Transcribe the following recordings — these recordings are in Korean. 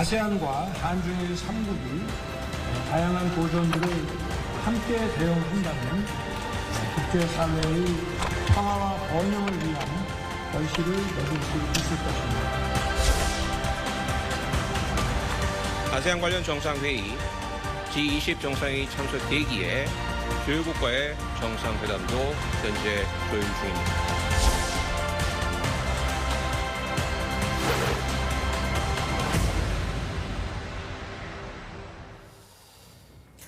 아세안과 한중일 3국이 다양한 도전들을 함께 대응한다면 국제사회의 평화와 번영을 위한 결실을 맺을 수 있을 것입니다. 아세안 관련 정상회의, G20 정상회의 참석 대기에 주요 국가의 정상회담도 현재 조율 중입니다.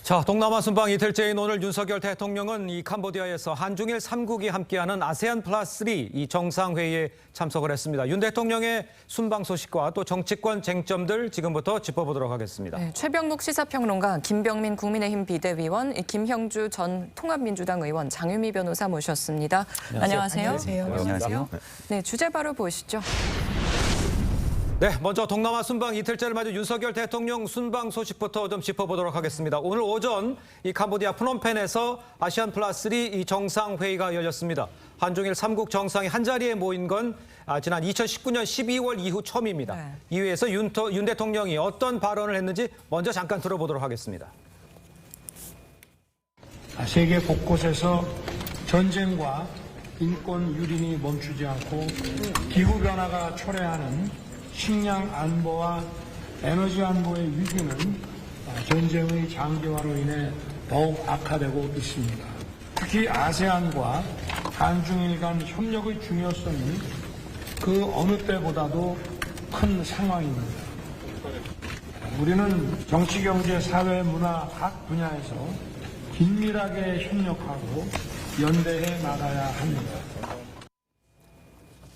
자, 동남아 순방 이틀째인 오늘 윤석열 대통령은 이 캄보디아에서 한중일 3국이 함께하는 아세안 플러스 3 이 정상회의에 참석을 했습니다. 윤 대통령의 순방 소식과 또 정치권 쟁점들 지금부터 짚어보도록 하겠습니다. 네, 최병묵 시사평론가, 김병민 국민의힘 비대위원, 김형주 전 통합민주당 의원, 장유미 변호사 모셨습니다. 안녕하세요. 안녕하세요. 네, 주제 바로 보시죠. 네, 먼저 동남아 순방 이틀째를 맞은 윤석열 대통령 순방 소식부터 좀 짚어보도록 하겠습니다. 오늘 오전 이 캄보디아 프놈펜에서 아시안 플러스 3 이 정상회의가 열렸습니다. 한중일 3국 정상이 한자리에 모인 건 지난 2019년 12월 이후 처음입니다. 네. 이 회에서 윤 대통령이 어떤 발언을 했는지 먼저 잠깐 들어보도록 하겠습니다. 세계 곳곳에서 전쟁과 인권 유린이 멈추지 않고 기후변화가 초래하는 식량 안보와 에너지 안보의 위기는 전쟁의 장기화로 인해 더욱 악화되고 있습니다. 특히 아세안과 한중일 간 협력의 중요성이 그 어느 때보다도 큰 상황입니다. 우리는 정치, 경제, 사회, 문화 각 분야에서 긴밀하게 협력하고 연대해 나가야 합니다.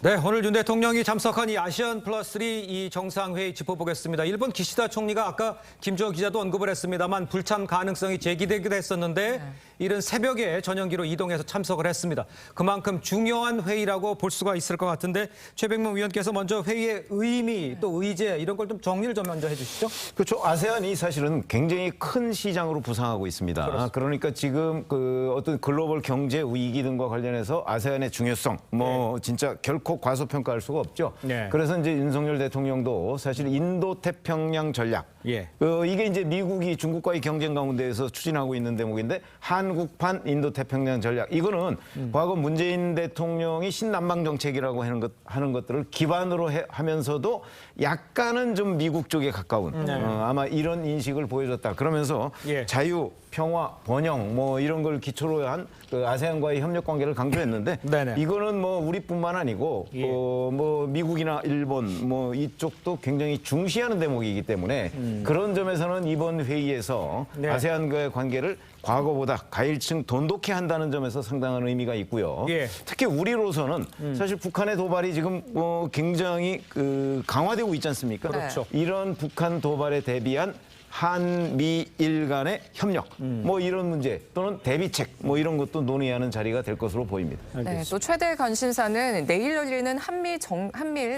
네, 오늘 윤 대통령이 참석한 이 아시안 플러스 3 이 정상회의 짚어보겠습니다. 일본 기시다 총리가 아까 김주호 기자도 언급을 했습니다만 불참 가능성이 제기되기도 했었는데 이른 새벽에 전용기로 이동해서 참석을 했습니다. 그만큼 중요한 회의라고 볼 수가 있을 것 같은데 최병묵 위원께서 먼저 회의의 의미 또 의제 이런 걸 좀 정리를 좀 먼저 해주시죠. 그렇죠. 아세안이 사실은 굉장히 큰 시장으로 부상하고 있습니다. 그렇습니다. 그러니까 지금 그 어떤 글로벌 경제 위기 등과 관련해서 아세안의 중요성 진짜 결코 과소평가할 수가 없죠. 네. 그래서 이제 윤석열 대통령도 사실 인도 태평양 전략 이게 이제 미국이 중국과의 경쟁 가운데에서 추진하고 있는 대목인데 한국판 인도 태평양 전략 이거는 과거 문재인 대통령이 신남방 정책이라고 하는 것들을 기반으로 하면서도 약간은 좀 미국 쪽에 가까운 아마 이런 인식을 보여줬다. 그러면서 자유, 평화, 번영 이런 걸 기초로 한 그 아세안과의 협력 관계를 강조했는데 이거는 우리뿐만 아니고 미국이나 일본 이쪽도 굉장히 중시하는 대목이기 때문에 그런 점에서는 이번 회의에서 아세안과의 관계를 과거보다 가일층 돈독해 한다는 점에서 상당한 의미가 있고요. 특히 우리로서는 사실 북한의 도발이 지금 굉장히 강화되고 있지 않습니까? 그렇죠. 이런 북한 도발에 대비한 한미일 간의 협력 이런 문제 또는 대비책 이런 것도 논의하는 자리가 될 것으로 보입니다. 네, 또 최대 관심사는 내일 열리는 한미일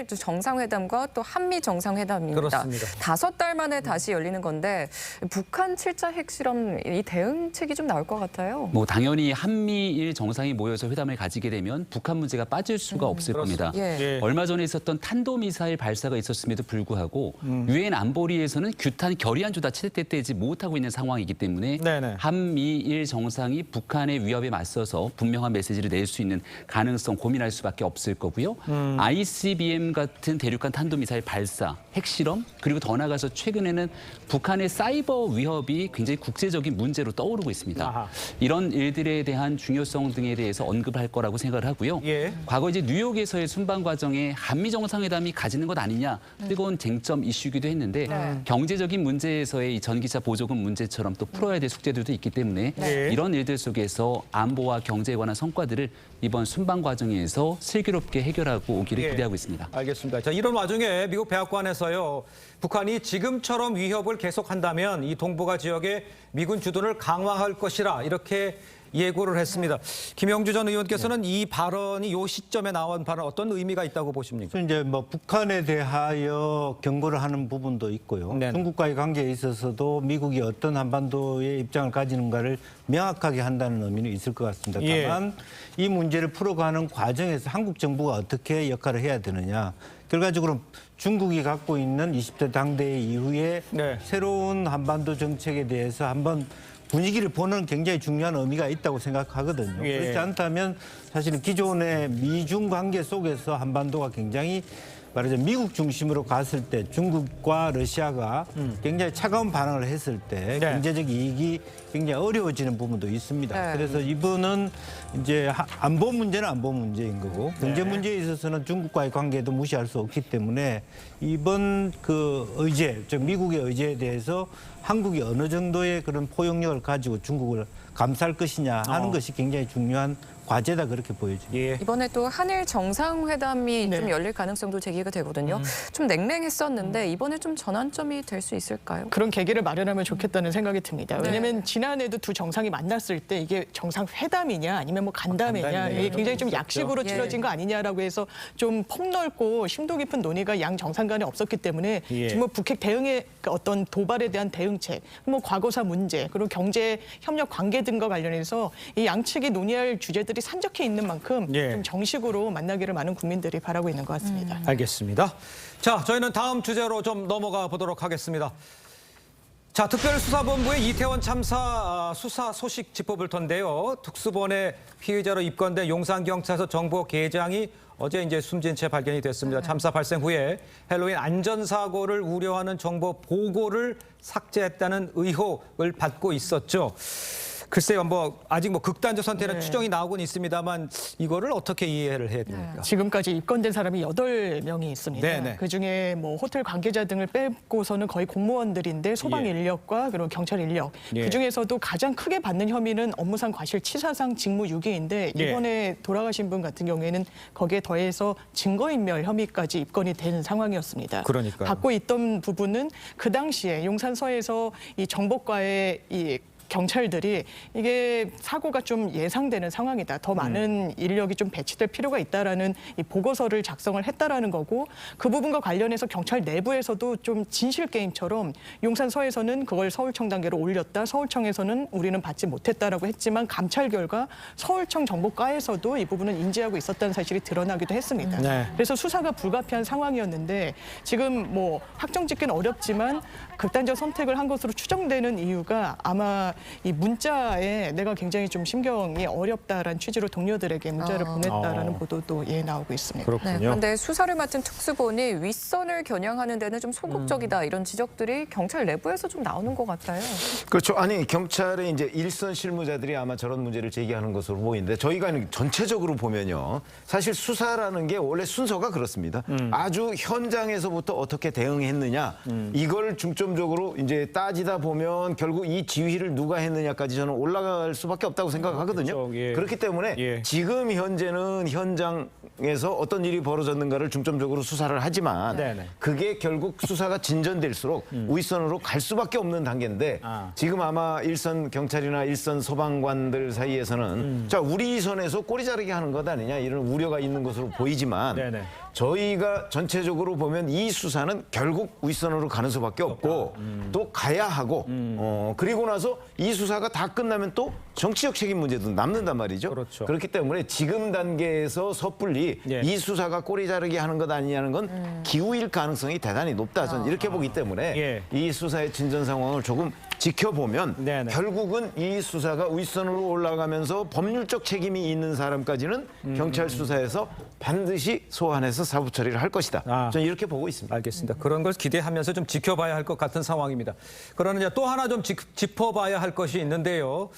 정상회담과 또 한미 정상회담입니다. 그렇습니다. 5달 만에 다시 열리는 건데 북한 7차 핵실험 이 대응책이 좀 나올 것 같아요. 당연히 한미일 정상이 모여서 회담을 가지게 되면 북한 문제가 빠질 수가 없을 겁니다. 얼마 전에 있었던 탄도미사일 발사가 있었음에도 불구하고 유엔 안보리에서는 규탄 결의안 조차 채택되지 못하고 있는 상황이기 때문에 한미일 정상이 북한의 위협에 맞서서 분명한 메시지를 낼 수 있는 가능성 고민할 수밖에 없을 거고요. ICBM 같은 대륙간 탄도미사일 발사, 핵실험 그리고 더 나아가서 최근에는 북한의 사이버 위협이 굉장히 국제적인 문제로 떠오르고 있습니다. 이런 일들에 대한 중요성 등에 대해서 언급할 거라고 생각을 하고요. 과거 이제 뉴욕에서의 순방 과정에 한미 정상회담이 가지는 것 아니냐 뜨거운 쟁점 이슈이기도 했는데 경제적인 문제에서의 이 전기차 보조금 문제처럼 또 풀어야 될 숙제들도 있기 때문에 이런 일들 속에서 안보와 경제에 관한 성과들을 이번 순방 과정에서 슬기롭게 해결하고 오기를 기대하고 있습니다. 알겠습니다. 자, 이런 와중에 미국 백악관에서요. 북한이 지금처럼 위협을 계속한다면 이 동북아 지역에 미군 주둔을 강화할 것이라 이렇게 예고를 했습니다. 김영주 전 의원께서는 이 발언이 이 시점에 나온 발언 어떤 의미가 있다고 보십니까? 이제 북한에 대하여 경고를 하는 부분도 있고요. 중국과의 관계에 있어서도 미국이 어떤 한반도의 입장을 가지는가를 명확하게 한다는 의미는 있을 것 같습니다. 다만 이 문제를 풀어가는 과정에서 한국 정부가 어떻게 역할을 해야 되느냐. 결과적으로 중국이 갖고 있는 20대 당대회 이후에 네. 새로운 한반도 정책에 대해서 한번 분위기를 보는 굉장히 중요한 의미가 있다고 생각하거든요. 예. 그렇지 않다면 사실은 기존의 미중 관계 속에서 한반도가 굉장히 말하자면 미국 중심으로 갔을 때 중국과 러시아가 굉장히 차가운 반응을 했을 때 네. 경제적 이익이 굉장히 어려워지는 부분도 있습니다. 네. 그래서 이분은 이제 안보 문제는 안보 문제인 거고 경제 네. 문제에 있어서는 중국과의 관계도 무시할 수 없기 때문에 이번 그 의제, 즉 미국의 의제에 대해서 한국이 어느 정도의 그런 포용력을 가지고 중국을 감쌀 것이냐 하는 것이 굉장히 중요한 과제다 그렇게 보여집니다. 예. 이번에 또 한일 정상회담이 네. 좀 열릴 가능성도 제기가 되거든요. 좀 냉랭했었는데 이번에 좀 전환점이 될 수 있을까요? 그런 계기를 마련하면 좋겠다는 생각이 듭니다. 왜냐하면 지난해도 두 정상이 만났을 때 이게 정상회담이냐 아니면 뭐 간담회냐 간담회. 이게 굉장히 좀 약식으로 예. 치러진 거 아니냐라고 해서 좀 폭넓고 심도 깊은 논의가 양 정상 간에 없었기 때문에 예. 지금 뭐 북핵 대응의 어떤 도발에 대한 대응책, 뭐 과거사 문제, 그리고 경제 협력 관계 등과 관련해서 이 양측이 논의할 주제들이 산적해 있는 만큼 예. 좀 정식으로 만나기를 많은 국민들이 바라고 있는 것 같습니다. 알겠습니다. 자, 저희는 다음 주제로 좀 넘어가 보도록 하겠습니다. 자, 특별수사본부의 이태원 참사 수사 소식 짚어볼 텐데요. 특수본의 피의자로 입건된 용산경찰서 정보계장이 어제 이제 숨진 채 발견이 됐습니다. 참사 발생 후에 헬로윈 안전사고를 우려하는 정보 보고를 삭제했다는 의혹을 받고 있었죠. 글쎄요, 뭐 아직 뭐 극단적 선택은 추정이 나오곤 있습니다만 이거를 어떻게 이해를 해야 됩니까? 지금까지 입건된 사람이 8명이 있습니다. 네네. 그중에 뭐 호텔 관계자 등을 빼고서는 거의 공무원들인데 소방 예. 인력과 그리고 경찰 인력. 예. 그중에서도 가장 크게 받는 혐의는 업무상 과실치사상 직무유기인데 예. 이번에 돌아가신 분 같은 경우에는 거기에 더해서 증거인멸 혐의까지 입건이 된 상황이었습니다. 그러니까요. 받고 있던 부분은 그 당시에 용산서에서 이 정보과의 이 경찰들이 이게 사고가 좀 예상되는 상황이다. 더 많은 인력이 좀 배치될 필요가 있다라는 이 보고서를 작성을 했다라는 거고 그 부분과 관련해서 경찰 내부에서도 좀 진실 게임처럼 용산서에서는 그걸 서울청 단계로 올렸다. 서울청에서는 우리는 받지 못했다라고 했지만 감찰 결과 서울청 정보과에서도 이 부분은 인지하고 있었다는 사실이 드러나기도 했습니다. 네. 그래서 수사가 불가피한 상황이었는데 지금 뭐 확정짓기는 어렵지만 극단적 선택을 한 것으로 추정되는 이유가 아마 이 문자에 내가 굉장히 좀 심경이 어렵다라는 취지로 동료들에게 문자를 보냈다라는 보도도 나오고 있습니다. 그렇군요. 네, 그런데 수사를 맡은 특수본이 윗선을 겨냥하는 데는 좀 소극적이다 이런 지적들이 경찰 내부에서 좀 나오는 것 같아요. 그렇죠. 아니 경찰의 이제 일선 실무자들이 아마 저런 문제를 제기하는 것으로 보이는데 저희가 전체적으로 보면요. 사실 수사라는 게 원래 순서가 그렇습니다. 아주 현장에서부터 어떻게 대응했느냐 이걸 중점적으로 이제 따지다 보면 결국 이 지휘를 누가 했느냐까지 저는 올라갈 수밖에 없다고 생각하거든요. 그렇죠. 예. 그렇기 때문에 예. 지금 현재는 현장에서 어떤 일이 벌어졌는가를 중점적으로 수사를 하지만 네네. 그게 결국 수사가 진전될수록 윗선으로 갈 수밖에 없는 단계인데 지금 아마 일선 경찰이나 일선 소방관들 사이에서는 자 우리 선에서 꼬리 자르게 하는 것 아니냐 이런 우려가 있는 것으로 보이지만 네네. 저희가 전체적으로 보면 이 수사는 결국 윗선으로 가는 수밖에 없고 또 가야 하고 그리고 나서 이 수사가 다 끝나면 또 정치적 책임 문제도 남는단 말이죠. 그렇죠. 그렇기 때문에 지금 단계에서 섣불리 예. 이 수사가 꼬리 자르기 하는 것 아니냐는 건 기우일 가능성이 대단히 높다. 저는 이렇게 보기 때문에 예. 이 수사의 진전 상황을 조금 지켜보면 네네. 결국은 이 수사가 윗선으로 올라가면서 법률적 책임이 있는 사람까지는 경찰 수사에서 반드시 소환해서 사부 처리를 할 것이다. 저는 이렇게 보고 있습니다. 알겠습니다. 그런 걸 기대하면서 좀 지켜봐야 할 것 같은 상황입니다. 그러나 이제 또 하나 좀 짚어봐야 할 것이 있는데요.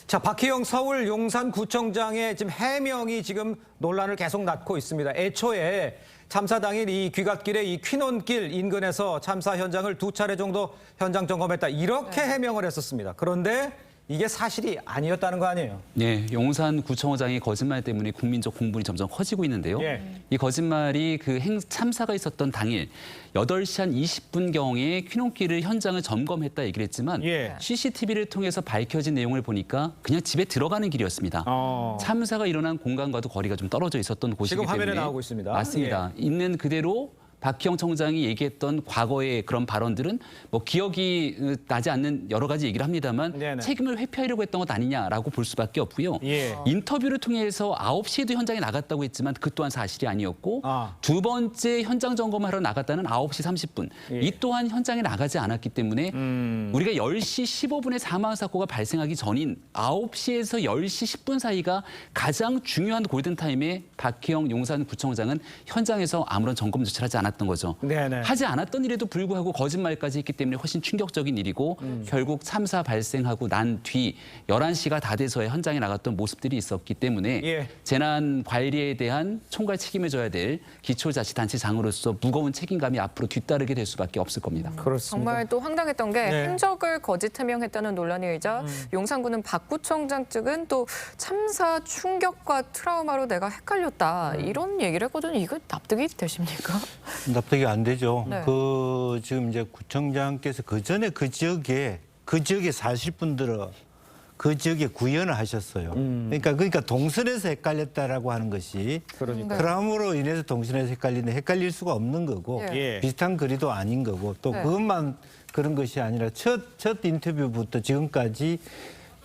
자, 박희영 서울 용산구청장의 지금 해명이 지금 논란을 계속 낳고 있습니다. 애초에 참사 당일 이 귀갓길의 이 퀴논길 인근에서 참사 현장을 2차례 정도 현장 점검했다. 이렇게 해명을 했었습니다. 그런데 이게 사실이 아니었다는 거 아니에요? 네, 용산구청장의 거짓말 때문에 국민적 공분이 점점 커지고 있는데요. 예. 이 거짓말이 그 참사가 있었던 당일 8시 한 20분경에 퀴논길을 현장을 점검했다 얘기를 했지만 예. CCTV를 통해서 밝혀진 내용을 보니까 그냥 집에 들어가는 길이었습니다. 참사가 일어난 공간과도 거리가 좀 떨어져 있었던 곳이기 지금 때문에 화면에 나오고 있습니다. 맞습니다. 있는 그대로 박희영 청장이 얘기했던 과거의 그런 발언들은 뭐 기억이 나지 않는 여러 가지 얘기를 합니다만 네네. 책임을 회피하려고 했던 것 아니냐라고 볼 수밖에 없고요. 예. 인터뷰를 통해서 9시에도 현장에 나갔다고 했지만 그 또한 사실이 아니었고 두 번째 현장 점검하러 나갔다는 9시 30분. 이 또한 현장에 나가지 않았기 때문에 우리가 10시 15분에 사망사고가 발생하기 전인 9시에서 10시 10분 사이가 가장 중요한 골든타임에 박희영 용산구청장은 현장에서 아무런 점검 조치를 하지 않았던 거죠. 네네. 하지 않았던 일에도 불구하고 거짓말까지 했기 때문에 훨씬 충격적인 일이고 결국 참사 발생하고 난 뒤 11시가 다 돼서야 현장에 나갔던 모습들이 있었기 때문에 재난 관리에 대한 총괄 책임을 져야 될 기초자치단체장으로서 무거운 책임감이 앞으로 뒤따르게 될 수밖에 없을 겁니다. 그렇습니다. 정말 또 황당했던 게 흔적을 거짓 해명했다는 논란이 일자 용산구는 박 구청장 측은 또 참사 충격과 트라우마로 내가 헷갈렸다 이런 얘기를 했거든요. 이거 납득이 되십니까? 납득이 안 되죠. 네. 지금 이제 구청장께서 그 전에 그 지역에 사실 분들은 그 지역에 구현을 하셨어요. 그러니까 동선에서 헷갈렸다라고 하는 것이 트라우마로 인해서 동선에서 헷갈릴 수가 없는 거고 비슷한 거리도 아닌 거고 또 그것만 그런 것이 아니라 첫 인터뷰부터 지금까지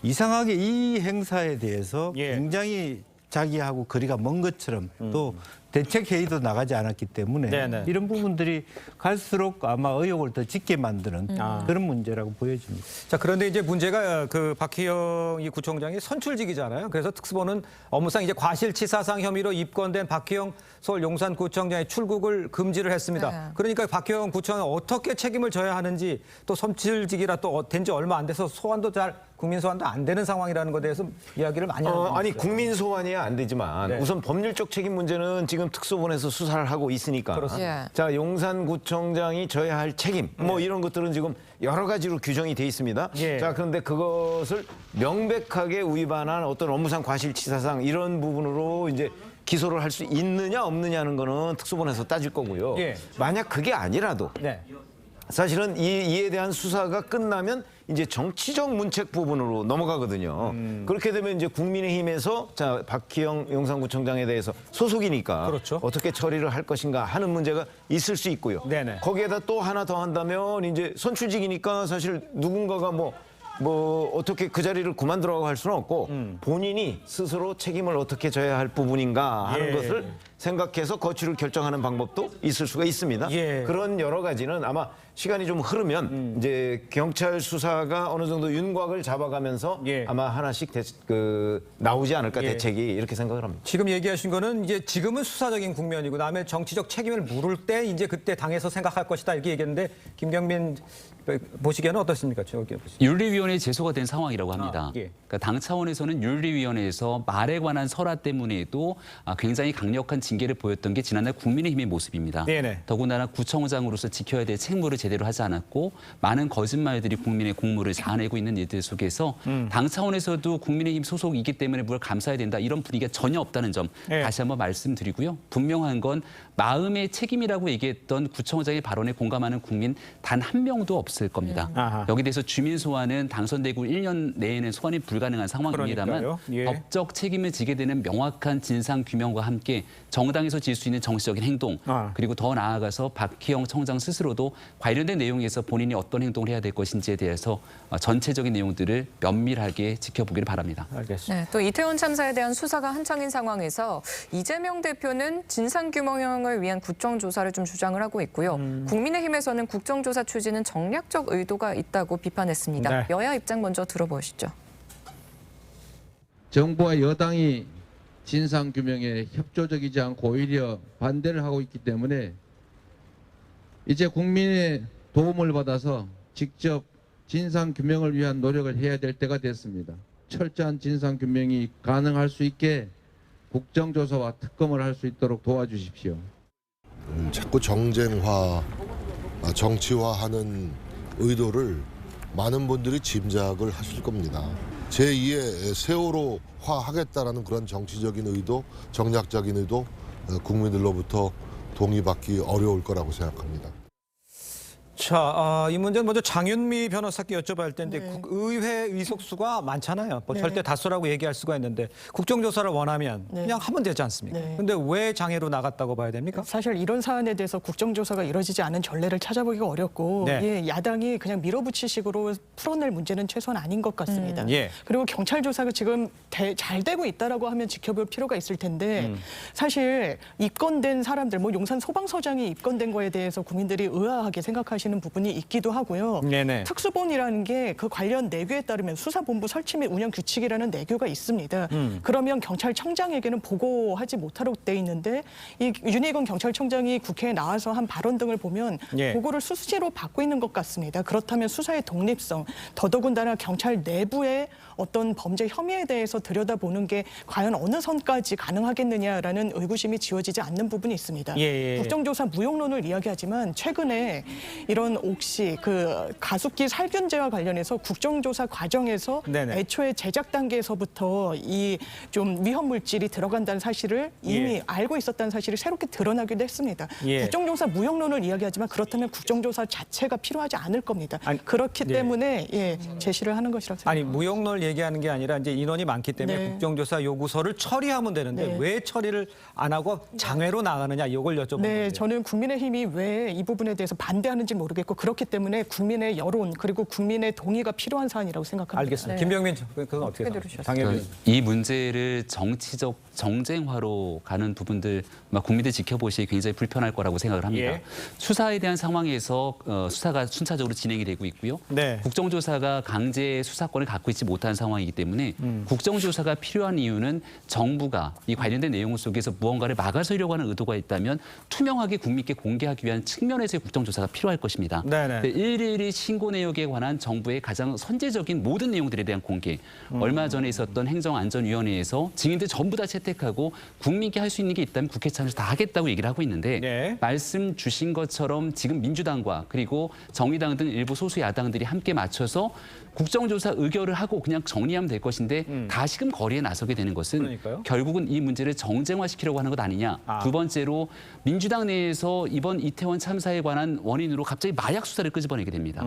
이상하게 이 행사에 대해서 굉장히 자기하고 거리가 먼 것처럼 또 대책 회의도 나가지 않았기 때문에 이런 부분들이 갈수록 아마 의혹을 더 짙게 만드는 그런 문제라고 보여집니다. 자, 그런데 이제 문제가 그 박희영 이 구청장이 선출직이잖아요. 그래서 특수본은 업무상 이제 과실치사상 혐의로 입건된 박희영 서울 용산구청장의 출국을 금지를 했습니다. 그러니까 박희영 구청장이 어떻게 책임을 져야 하는지 또 선출직이라 또 된 지 얼마 안 돼서 소환도 국민 소환도 안 되는 상황이라는 것에 대해서 이야기를 많이 하는 아니 국민 소환이야 안 되지만 우선 법률적 책임 문제는 지금 특수본에서 수사를 하고 있으니까. 자, 용산구청장이 져야 할 책임 뭐 이런 것들은 지금 여러 가지로 규정이 돼 있습니다. 자, 그런데 그것을 명백하게 위반한 어떤 업무상 과실치사상 이런 부분으로 이제 기소를 할 수 있느냐 없느냐는 거는 특수본에서 따질 거고요. 만약 그게 아니라도 사실은 이에 대한 수사가 끝나면 이제 정치적 문책 부분으로 넘어가거든요. 그렇게 되면 이제 국민의힘에서 자, 박희영 용산구청장에 대해서 소속이니까 어떻게 처리를 할 것인가 하는 문제가 있을 수 있고요. 거기에다 또 하나 더 한다면 이제 선출직이니까 사실 누군가가 뭐 어떻게 그 자리를 그만두라고 할 수는 없고 본인이 스스로 책임을 어떻게 져야 할 부분인가 하는 것을 생각해서 거취를 결정하는 방법도 있을 수가 있습니다. 그런 여러 가지는 아마 시간이 좀 흐르면 이제 경찰 수사가 어느 정도 윤곽을 잡아가면서 아마 하나씩 나오지 않을까 대책이 이렇게 생각을 합니다. 지금 얘기하신 거는 이제 지금은 수사적인 국면이고 남의 정치적 책임을 물을 때 이제 그때 당에서 생각할 것이다 이렇게 얘기했는데 김경민 보시기에는 어떻습니까? 윤리위원회에 제소가 된 상황이라고 합니다. 그러니까 당 차원에서는 윤리위원회에서 말에 관한 설화 때문에도 굉장히 강력한 징계를 보였던 게 지난날 국민의힘의 모습입니다. 더군다나 구청장으로서 지켜야 될 책무를 제대로 하지 않았고 많은 거짓말들이 국민의 공무를 자아내고 있는 일들 속에서 당 차원에서도 국민의힘 소속이기 때문에 뭘 감사해야 된다 이런 분위기가 전혀 없다는 점 다시 한번 말씀드리고요. 분명한 건 마음의 책임이라고 얘기했던 구청장의 발언에 공감하는 국민 단 한 명도 없을 겁니다. 여기 대해서 주민 소환은 당선되고 1년 내에는 소환이 불가능한 상황입니다만 법적 책임을 지게 되는 명확한 진상 규명과 함께 정당에서 질 수 있는 정치적인 행동 그리고 더 나아가서 박희영 청장 스스로도 관련된 내용에서 본인이 어떤 행동을 해야 될 것인지에 대해서 전체적인 내용들을 면밀하게 지켜보기를 바랍니다. 알겠습니다. 또 이태원 참사에 대한 수사가 한창인 상황에서 이재명 대표는 진상규명을 위한 국정조사를 좀 주장을 하고 있고요. 국민의힘에서는 국정조사 추진은 정략적 의도가 있다고 비판했습니다. 여야 입장 먼저 들어보시죠. 정부와 여당이 진상규명에 협조적이지 않고 오히려 반대를 하고 있기 때문에 이제 국민의 도움을 받아서 직접 진상규명을 위한 노력을 해야 될 때가 됐습니다. 철저한 진상규명이 가능할 수 있게 국정조사와 특검을 할 수 있도록 도와주십시오. 자꾸 정쟁화, 정치화하는 의도를 많은 분들이 짐작을 하실 겁니다. 제2의 세월호화 하겠다라는 그런 정치적인 의도, 정략적인 의도 국민들로부터 동의받기 어려울 거라고 생각합니다. 자, 이 문제는 먼저 장윤미 변호사께 여쭤봐야 할 텐데 국의회 의석수가 많잖아요. 뭐 절대 다수라고 얘기할 수가 있는데 국정조사를 원하면 그냥 하면 되지 않습니까? 근데 왜 장애로 나갔다고 봐야 됩니까? 사실 이런 사안에 대해서 국정조사가 이뤄지지 않은 전례를 찾아보기가 어렵고 야당이 그냥 밀어붙이식으로 풀어낼 문제는 최소한 아닌 것 같습니다. 그리고 경찰 조사가 지금 잘 되고 있다라고 하면 지켜볼 필요가 있을 텐데 사실 입건된 사람들, 뭐 용산 소방서장이 입건된 거에 대해서 국민들이 의아하게 생각하시는 부분이 있기도 하고요. 특수본이라는 게 그 관련 내규에 따르면 수사본부 설치 및 운영 규칙이라는 내규가 있습니다. 그러면 경찰청장에게는 보고하지 못하도록 돼 있는데 이 윤희건 경찰청장이 국회에 나와서 한 발언 등을 보면 보고를 수시로 받고 있는 것 같습니다. 그렇다면 수사의 독립성, 더더군다나 경찰 내부의 어떤 범죄 혐의에 대해서 들여다보는 게 과연 어느 선까지 가능하겠느냐라는 의구심이 지워지지 않는 부분이 있습니다. 국정조사 무용론을 이야기하지만 최근에 이런 옥시 그 가습기 살균제와 관련해서 국정조사 과정에서 애초에 제작 단계에서부터 이 좀 위험 물질이 들어간다는 사실을 이미 알고 있었다는 사실이 새롭게 드러나기도 했습니다. 국정조사 무용론을 이야기하지만 그렇다면 국정조사 자체가 필요하지 않을 겁니다. 그렇기 때문에 제시를 하는 것이라고 생각합니다. 아니 무용론을 얘기하는 게 아니라 이제 인원이 많기 때문에 국정조사 요구서를 처리하면 되는데 왜 처리를 안 하고 장외로 나가느냐 이걸 여쭤보는 거예요. 저는 국민의힘이 왜 이 부분에 대해서 반대하는지 모르겠고 그렇기 때문에 국민의 여론 그리고 국민의 동의가 필요한 사안이라고 생각합니다. 알겠습니다. 김병민 그건 어떻게 들으셨어요? 이 문제를 정치적 정쟁화로 가는 부분들 국민들 지켜보시기 굉장히 불편할 거라고 생각을 합니다. 수사에 대한 상황에서 수사가 순차적으로 진행이 되고 있고요. 국정조사가 강제 수사권을 갖고 있지 못한 상황이기 때문에 국정조사가 필요한 이유는 정부가 이 관련된 내용 속에서 무언가를 막아서려고 하는 의도가 있다면 투명하게 국민께 공개하기 위한 측면에서의 국정조사가 필요할 것입니다. 일일이 신고 내역에 관한 정부의 가장 선제적인 모든 내용들에 대한 공개. 얼마 전에 있었던 행정안전위원회에서 증인들 전부 다 채택하고 국민께 할 수 있는 게 있다면 국회 참여해서 다 하겠다고 얘기를 하고 있는데 말씀 주신 것처럼 지금 민주당과 그리고 정의당 등 일부 소수 야당들이 함께 맞춰서 국정조사 의결을 하고 그냥 정리하면 될 것인데 다시금 거리에 나서게 되는 것은 결국은 이 문제를 정쟁화시키려고 하는 것 아니냐. 두 번째로 민주당 내에서 이번 이태원 참사에 관한 원인으로 갑자기 마약 수사를 끄집어내게 됩니다.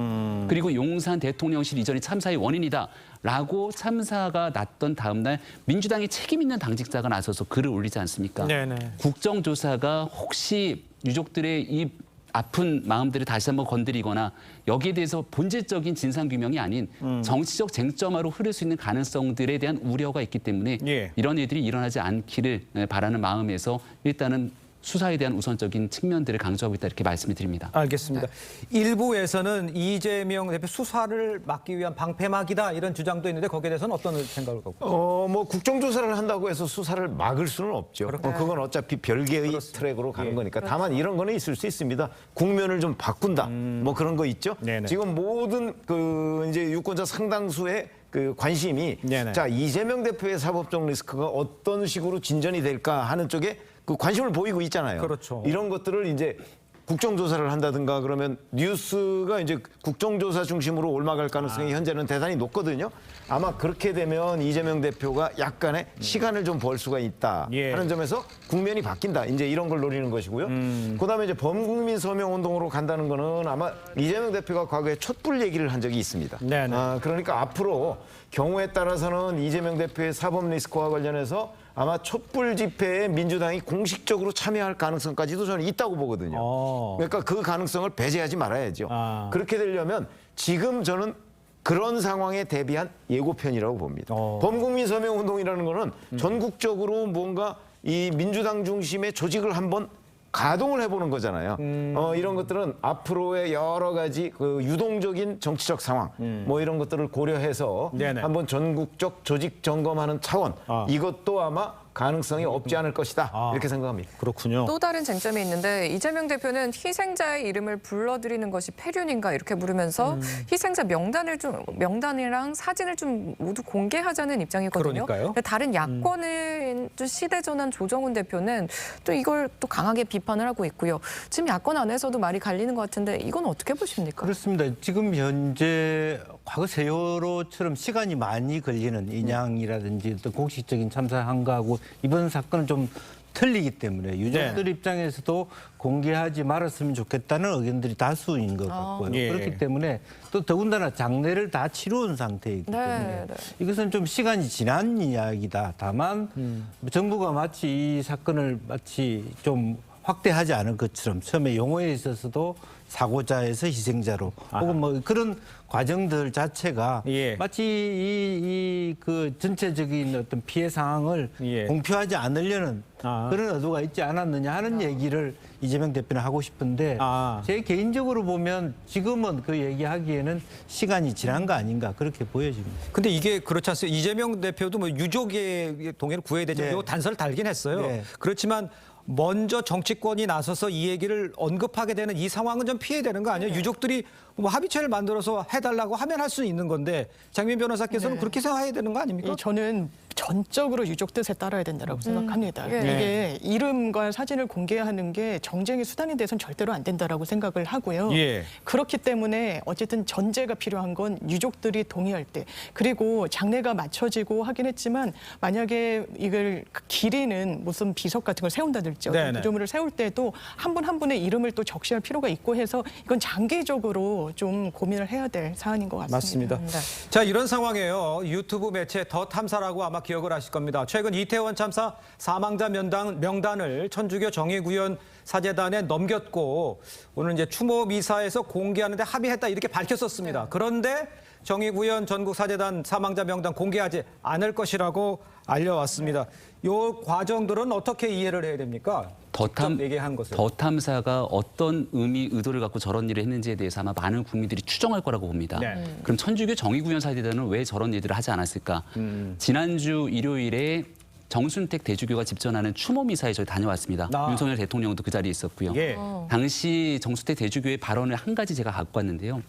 그리고 용산 대통령실 이전이 참사의 원인이다라고 참사가 났던 다음 날 민주당이 책임 있는 당직자가 나서서 글을 올리지 않습니까? 국정조사가 혹시 유족들의 이 아픈 마음들을 다시 한번 건드리거나 여기에 대해서 본질적인 진상규명이 아닌 정치적 쟁점화로 흐를 수 있는 가능성들에 대한 우려가 있기 때문에 이런 일들이 일어나지 않기를 바라는 마음에서 일단은 수사에 대한 우선적인 측면들을 강조하고 있다 이렇게 말씀을 드립니다. 알겠습니다. 일부에서는 이재명 대표 수사를 막기 위한 방패막이다 이런 주장도 있는데 거기에 대해서는 어떤 생각을 갖고 있습니까? 뭐 국정조사를 한다고 해서 수사를 막을 수는 없죠. 그건 어차피 별개의 트랙으로 가는 거니까. 다만 이런 거는 있을 수 있습니다. 국면을 좀 바꾼다. 뭐 그런 거 있죠. 지금 모든 그 이제 유권자 상당수의 그 관심이 자 이재명 대표의 사법적 리스크가 어떤 식으로 진전이 될까 하는 쪽에 그 관심을 보이고 있잖아요. 이런 것들을 이제 국정조사를 한다든가 그러면 뉴스가 이제 국정조사 중심으로 올라갈 가능성이 현재는 대단히 높거든요. 아마 그렇게 되면 이재명 대표가 약간의 시간을 좀 벌 수가 있다 하는 점에서 국면이 바뀐다. 이제 이런 걸 노리는 것이고요. 그다음에 이제 범국민 서명 운동으로 간다는 거는 아마 이재명 대표가 과거에 촛불 얘기를 한 적이 있습니다. 그러니까 앞으로 경우에 따라서는 이재명 대표의 사법 리스크와 관련해서 아마 촛불 집회에 민주당이 공식적으로 참여할 가능성까지도 저는 있다고 보거든요. 그러니까 그 가능성을 배제하지 말아야죠. 그렇게 되려면 지금 저는 그런 상황에 대비한 예고편이라고 봅니다. 범국민 서명 운동이라는 거는 전국적으로 뭔가 이 민주당 중심의 조직을 한번 가동을 해보는 거잖아요. 이런 것들은 앞으로의 여러 가지 그 유동적인 정치적 상황 뭐 이런 것들을 고려해서 한번 전국적 조직 점검하는 차원 이것도 아마 가능성이 없지 않을 것이다 이렇게 생각합니다. 그렇군요. 또 다른 쟁점이 있는데 이재명 대표는 희생자의 이름을 불러드리는 것이 폐륜인가 이렇게 물으면서 희생자 명단이랑 사진을 좀 모두 공개하자는 입장이거든요. 다른 야권의 시대전환 조정훈 대표는 또 이걸 또 강하게 비판을 하고 있고요. 지금 야권 안에서도 말이 갈리는 것 같은데 이건 어떻게 보십니까? 그렇습니다. 지금 현재 과거 세월호처럼 시간이 많이 걸리는 인양이라든지 또 공식적인 참사한거하고 이번 사건은 좀 틀리기 때문에 유족들 입장에서도 공개하지 말았으면 좋겠다는 의견들이 다수인 것 같고요. 그렇기 때문에 또 더군다나 장례를 다 치러온 상태이기 때문에 이것은 좀 시간이 지난 이야기다. 다만 정부가 마치 이 사건을 마치 좀 확대하지 않은 것처럼 처음에 용어에 있어서도 사고자에서 희생자로 혹은 뭐 그런 과정들 자체가 마치 그 전체적인 어떤 피해 상황을 공표하지 않으려는 그런 의도가 있지 않았느냐 하는 얘기를 이재명 대표는 하고 싶은데 제 개인적으로 보면 지금은 그 얘기하기에는 시간이 지난 거 아닌가 그렇게 보여집니다. 근데 이게 그렇지 않습니까? 이재명 대표도 뭐 유족의 동의를 구해야 되죠. 요 단서를 달긴 했어요. 그렇지만 먼저 정치권이 나서서 이 얘기를 언급하게 되는 이 상황은 좀 피해야 되는 거 아니에요? 유족들이 뭐 합의체를 만들어서 해달라고 하면 할 수 있는 건데 장민 변호사께서는 그렇게 생각해야 되는 거 아닙니까? 저는 전적으로 유족 뜻에 따라야 된다고 생각합니다. 이게 이름과 사진을 공개하는 게 정쟁의 수단이 돼서는 절대로 안 된다라고 생각을 하고요. 그렇기 때문에 어쨌든 전제가 필요한 건 유족들이 동의할 때 그리고 장례가 맞춰지고 하긴 했지만 만약에 이걸 기리는 무슨 비석 같은 걸 세운다든지 구조물을 세울 때도 한 분 한 분의 이름을 또 적시할 필요가 있고 해서 이건 장기적으로 좀 고민을 해야 될 사안인 것 같습니다. 자, 이런 상황이에요. 유튜브 매체 더 탐사라고 아마 기억을 하실 겁니다. 최근 이태원 참사 사망자 명단을 천주교 정의구현 사재단에 넘겼고 오늘 이제 추모 미사에서 공개하는데 합의했다 이렇게 밝혔었습니다. 그런데 정의구현 전국 사재단 사망자 명단 공개하지 않을 것이라고 알려왔습니다. 이 과정들은 어떻게 이해를 해야 됩니까? 더 탐사가 어떤 의도를 갖고 저런 일을 했는지에 대해서 아마 많은 국민들이 추정할 거라고 봅니다. 그럼 천주교 정의구현 사재단은 왜 저런 일들을 하지 않았을까? 지난주 일요일에 정순택 대주교가 집전하는 추모 미사에 저희 다녀왔습니다. 윤석열 대통령도 그 자리에 있었고요. 당시 정순택 대주교의 발언을 한 가지 제가 갖고 왔는데요.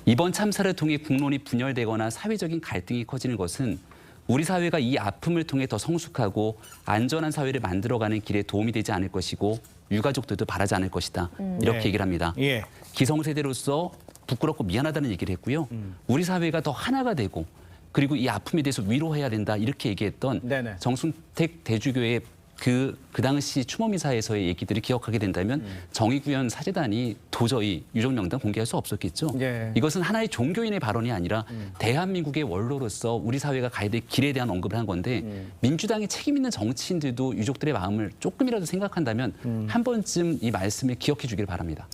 이번 참사를 통해 국론이 분열되거나 사회적인 갈등이 커지는 것은 우리 사회가 이 아픔을 통해 더 성숙하고 안전한 사회를 만들어가는 길에 도움이 되지 않을 것이고 유가족들도 바라지 않을 것이다. 이렇게 얘기를 합니다. 기성세대로서 부끄럽고 미안하다는 얘기를 했고요. 우리 사회가 더 하나가 되고 그리고 이 아픔에 대해서 위로해야 된다. 이렇게 얘기했던 정순택 대주교의 그 당시 추모미사에서의 얘기들을 기억하게 된다면 정의구현 사재단이 도저히 유족 명단 공개할 수 없었겠죠. 이것은 하나의 종교인의 발언이 아니라 대한민국의 원로로서 우리 사회가 가야 될 길에 대한 언급을 한 건데 민주당의 책임 있는 정치인들도 유족들의 마음을 조금이라도 생각한다면 한 번쯤 이 말씀을 기억해 주길 바랍니다.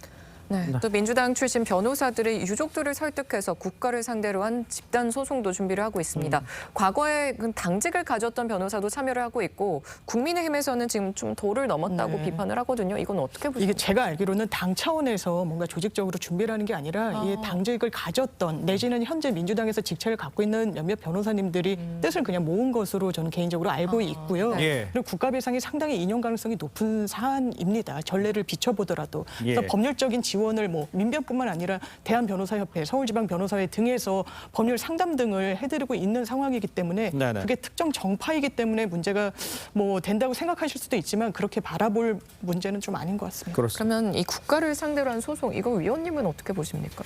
또 민주당 출신 변호사들이 유족들을 설득해서 국가를 상대로 한 집단 소송도 준비를 하고 있습니다. 과거에 당직을 가졌던 변호사도 참여를 하고 있고 국민의힘에서는 지금 좀 도를 넘었다고 비판을 하거든요. 이건 어떻게 보십니까? 이게 제가 알기로는 당 차원에서 뭔가 조직적으로 준비를 하는 게 아니라 이 당직을 가졌던 내지는 현재 민주당에서 직책을 갖고 있는 몇몇 변호사님들이 뜻을 그냥 모은 것으로 저는 개인적으로 알고 있고요. 그리고 국가 배상이 상당히 인용 가능성이 높은 사안입니다. 전례를 비춰보더라도. 그래서 법률적인 지원을 뭐 민변뿐만 아니라 대한변호사협회, 서울지방변호사회 등에서 법률 상담 등을 해드리고 있는 상황이기 때문에 그게 특정 정파이기 때문에 문제가 뭐 된다고 생각하실 수도 있지만 그렇게 바라볼 문제는 좀 아닌 것 같습니다. 그러면 이 국가를 상대로 한 소송 이거 위원님은 어떻게 보십니까?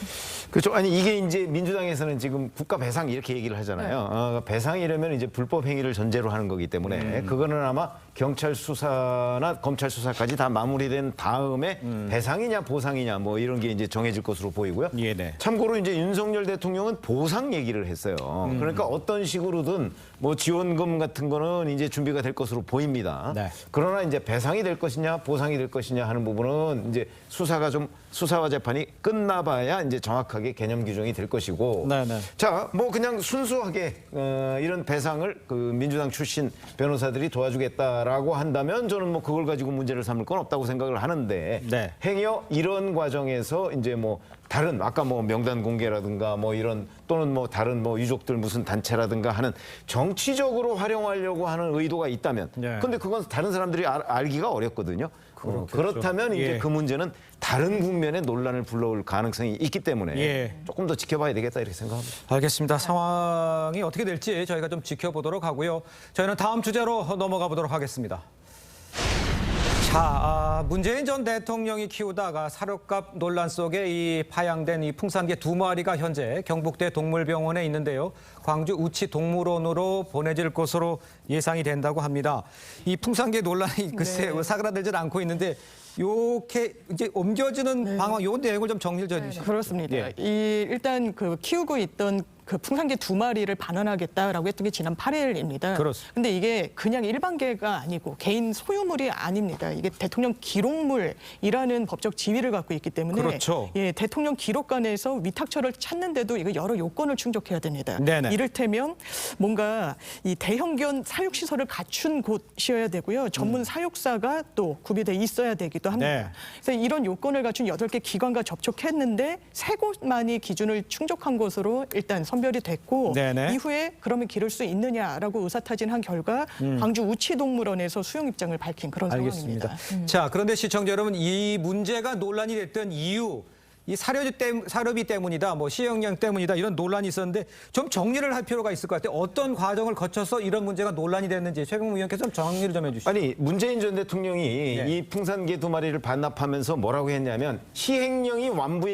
그렇죠. 아니 이게 이제 민주당에서는 지금 국가 배상 이렇게 얘기를 하잖아요. 배상이라면 이제 불법 행위를 전제로 하는 거기 때문에 그거는 아마 경찰 수사나 검찰 수사까지 다 마무리된 다음에 배상이냐 보상이냐 뭐 이런 게 이제 정해질 것으로 보이고요. 참고로 이제 윤석열 대통령은 보상 얘기를 했어요. 그러니까 어떤 식으로든 뭐 지원금 같은 거는 이제 준비가 될 것으로 보입니다. 그러나 이제 배상이 될 것이냐 보상이 될 것이냐 하는 부분은 이제 수사와 재판이 끝나봐야 이제 정확하게 개념 규정이 될 것이고. 자, 뭐 그냥 순수하게 이런 배상을 그 민주당 출신 변호사들이 도와주겠다라고 한다면 저는 뭐 그걸 가지고 문제를 삼을 건 없다고 생각을 하는데 행여 이런 과정에서 이제 뭐 다른 아까 뭐 명단 공개라든가 뭐 이런 또는 뭐 다른 뭐 유족들 무슨 단체라든가 하는 정치적으로 활용하려고 하는 의도가 있다면 근데 그건 다른 사람들이 알기가 어렵거든요. 그렇다면 이제 그 문제는 다른 국면의 논란을 불러올 가능성이 있기 때문에 조금 더 지켜봐야 되겠다 이렇게 생각합니다. 알겠습니다. 상황이 어떻게 될지 저희가 좀 지켜보도록 하고요. 저희는 다음 주제로 넘어가 보도록 하겠습니다. 문재인 전 대통령이 키우다가 사료값 논란 속에 이 파양된 이 풍산개 2마리가 현재 경북대 동물병원에 있는데요. 광주 우치 동물원으로 보내질 것으로 예상이 된다고 합니다. 이 풍산개 논란이 글쎄 사그라들질 않고 있는데 이렇게 이제 옮겨지는 방안, 요 내용을 좀 정리를 좀 해주시죠. 그렇습니다. 예. 일단 그 키우고 있던 그 풍산개 2마리를 반환하겠다라고 했던 게 지난 8일입니다. 그렇습니다. 근데 이게 그냥 일반 개가 아니고 개인 소유물이 아닙니다. 이게 대통령 기록물이라는 법적 지위를 갖고 있기 때문에 그렇죠. 예, 대통령 기록관에서 위탁처를 찾는데도 이거 여러 요건을 충족해야 됩니다. 네네. 이를테면 뭔가 이 대형견 사육 시설을 갖춘 곳이어야 되고요. 전문 사육사가 또 구비돼 있어야 되기도 합니다. 네. 그래서 이런 요건을 갖춘 8개 기관과 접촉했는데 3곳만이 기준을 충족한 것으로 일단 선별이 됐고 네네. 이후에 그러면 기를 수 있느냐라고 의사타진한 결과 광주 우치동물원에서 수용 입장을 밝힌 그런 알겠습니다. 상황입니다. 자, 그런데 시청자 여러분, 이 문제가 논란이 됐던 이유, 이 사료비 때문이다, 뭐 시행령 때문이다 이런 논란이 있었는데 좀 정리를 할 필요가 있을 것 같아요. 어떤 과정을 거쳐서 이런 문제가 논란이 됐는지 최경무 의원께서 좀 정리를 좀 해주시죠. 아니 문재인 전 대통령이 이 풍산개 2마리를 반납하면서 뭐라고 했냐면 시행령이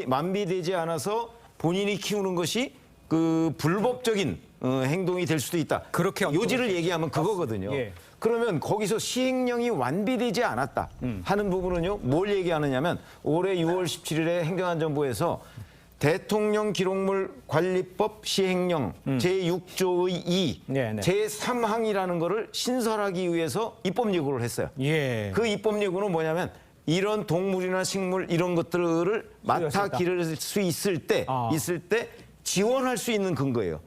완비되지 않아서 본인이 키우는 것이 그 불법적인 행동이 될 수도 있다. 그렇게 요지를 얘기하면 그거거든요. 예. 그러면 거기서 시행령이 완비되지 않았다 하는 부분은요. 뭘 얘기하느냐면 올해 6월 17일에 행정안전부에서 대통령 기록물 관리법 시행령 제6조의 2, 네네. 제3항이라는 거를 신설하기 위해서 입법 예고를 했어요. 예. 그 입법 예고는 뭐냐면 이런 동물이나 식물 이런 것들을 맡아 기를 수 있을 때 지원할 수 있는 근거예요.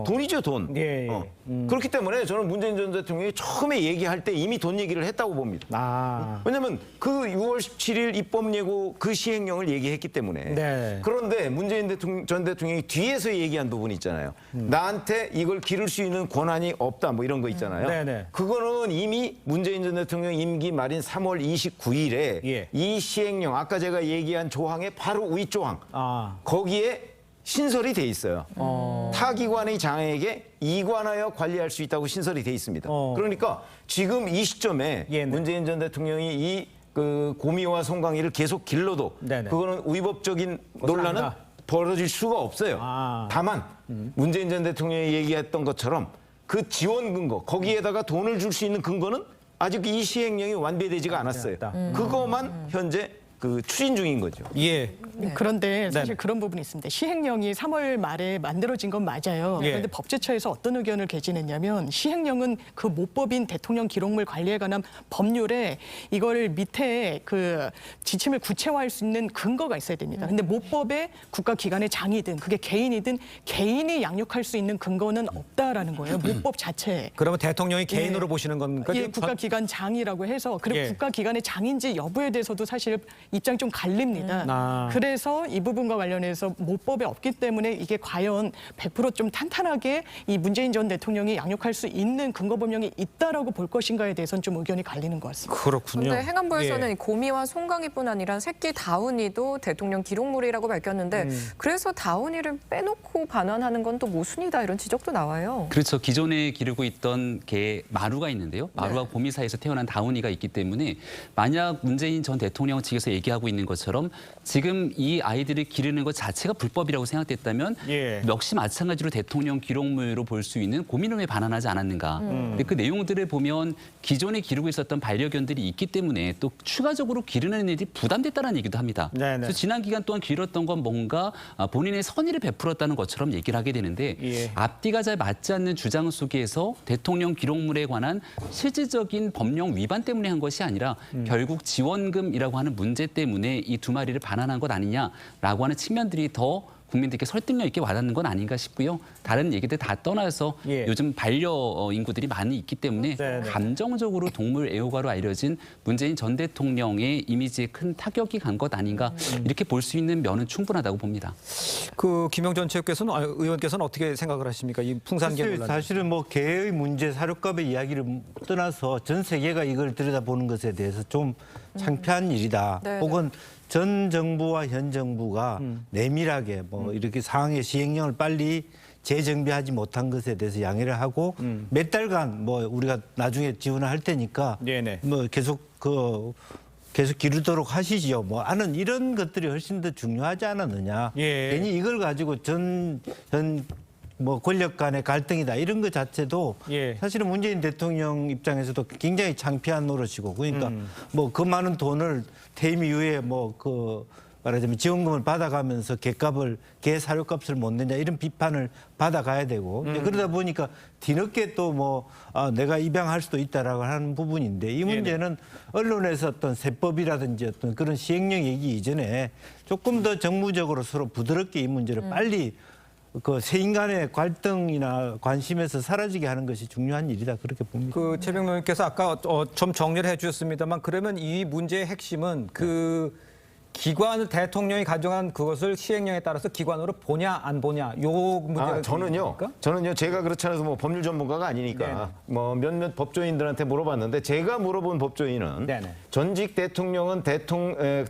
돈이죠, 돈. 예, 예. 그렇기 때문에 저는 문재인 전 대통령이 처음에 얘기할 때 이미 돈 얘기를 했다고 봅니다. 왜냐하면 그 6월 17일 입법 예고 그 시행령을 얘기했기 때문에. 네. 그런데 문재인 전 대통령이 뒤에서 얘기한 부분이 있잖아요. 나한테 이걸 기를 수 있는 권한이 없다 뭐 이런 거 있잖아요. 네네. 그거는 이미 문재인 전 대통령 임기 말인 3월 29일에 예. 이 시행령 아까 제가 얘기한 조항의 바로 윗조항 거기에 신설이 돼 있어요. 타 기관의 장에게 이관하여 관리할 수 있다고 신설이 돼 있습니다. 그러니까 지금 이 시점에 문재인 전 대통령이 이 그 고미와 송강이를 계속 길러도 그거는 위법적인 논란은 아니다. 벌어질 수가 없어요. 다만 문재인 전 대통령이 얘기했던 것처럼 그 지원 근거 거기에다가 돈을 줄 수 있는 근거는 아직 이 시행령이 완비되지가 않았어요. 그것만 현재 그 추진 중인 거죠. 예. 그런데 사실 그런 부분이 있습니다. 시행령이 3월 말에 만들어진 건 맞아요. 그런데 법제처에서 어떤 의견을 개진했냐면 시행령은 그 모법인 대통령 기록물 관리에 관한 법률에 이걸 밑에 그 지침을 구체화할 수 있는 근거가 있어야 됩니다. 근데 모법에 국가기관의 장이든 그게 개인이든 개인이 양육할 수 있는 근거는 없다라는 거예요. 모법 자체에. 그러면 대통령이 개인으로 보시는 겁니까? 예, 국가기관 장이라고 해서 그리고 국가기관의 장인지 여부에 대해서도 사실 입장 좀 갈립니다. 그래서 이 부분과 관련해서 모법에 없기 때문에 이게 과연 100% 좀 탄탄하게 이 문재인 전 대통령이 양육할 수 있는 근거 법령이 있다라고 볼 것인가에 대해서는 좀 의견이 갈리는 것 같습니다. 그렇군요. 그런데 행안부에서는 고미와 송강이뿐 아니라 새끼 다운이도 대통령 기록물이라고 밝혔는데 그래서 다운이를 빼놓고 반환하는 건 또 모순이다 이런 지적도 나와요. 그렇죠. 기존에 기르고 있던 개 마루가 있는데요. 마루와 고미 사이에서 태어난 다운이가 있기 때문에 만약 문재인 전 대통령 측에서 얘기하고 있는 것처럼 지금 이 아이들을 기르는 것 자체가 불법이라고 생각됐다면 역시 마찬가지로 대통령 기록물로 볼 수 있는 고민을 왜 반환하지 않았는가. 근데 그 내용들을 보면 기존에 기르고 있었던 반려견들이 있기 때문에 또 추가적으로 기르는 일이 부담됐다는 얘기도 합니다. 그래서 지난 기간 동안 기르었던 건 뭔가 본인의 선의를 베풀었다는 것처럼 얘기를 하게 되는데 앞뒤가 잘 맞지 않는 주장 속에서 대통령 기록물에 관한 실질적인 법령 위반 때문에 한 것이 아니라 결국 지원금이라고 하는 문제 때문에 이 2마리를 반환한 것 아니냐라고 하는 측면들이 더 국민들께 설득력 있게 와닿는 건 아닌가 싶고요. 다른 얘기들 다 떠나서 요즘 반려 인구들이 많이 있기 때문에 감정적으로 동물 애호가로 알려진 문재인 전 대통령의 이미지에 큰 타격이 간 것 아닌가 이렇게 볼 수 있는 면은 충분하다고 봅니다. 그 김영전 의원께서는 어떻게 생각을 하십니까? 이 풍산개 논란. 사실은 뭐 개의 문제, 사료값의 이야기를 떠나서 전 세계가 이걸 들여다보는 것에 대해서 좀 창피한 일이다. 혹은 전 정부와 현 정부가 내밀하게 뭐 이렇게 상황의 시행령을 빨리 재정비하지 못한 것에 대해서 양해를 하고 몇 달간 뭐 우리가 나중에 지원을 할 테니까 네네. 뭐 계속 기르도록 하시죠. 뭐 하는 이런 것들이 훨씬 더 중요하지 않았느냐. 예. 괜히 이걸 가지고 뭐 권력 간의 갈등이다 이런 것 자체도 예. 사실은 문재인 대통령 입장에서도 굉장히 창피한 노릇이고 그러니까 뭐 그 많은 돈을 퇴임 이후에 말하자면 지원금을 받아가면서 개 사료값을 못 내냐 이런 비판을 받아가야 되고 이제 그러다 보니까 뒤늦게 또 내가 입양할 수도 있다라고 하는 부분인데 이 문제는 언론에서 어떤 세법이라든지 어떤 그런 시행령 얘기 이전에 조금 더 정무적으로 서로 부드럽게 이 문제를 빨리 그 세인간의 갈등이나 관심에서 사라지게 하는 것이 중요한 일이다 그렇게 봅니다. 그 최병로 의원께서 아까 좀 정리를 해주셨습니다만 그러면 이 문제의 핵심은 그 기관 대통령이 가져간 그것을 시행령에 따라서 기관으로 보냐 안 보냐 요 문제가 저는요 제가 그렇지 않아서 뭐 법률 전문가가 아니니까 네네. 뭐 몇몇 법조인들한테 물어봤는데 제가 물어본 법조인은 네네. 전직 대통령은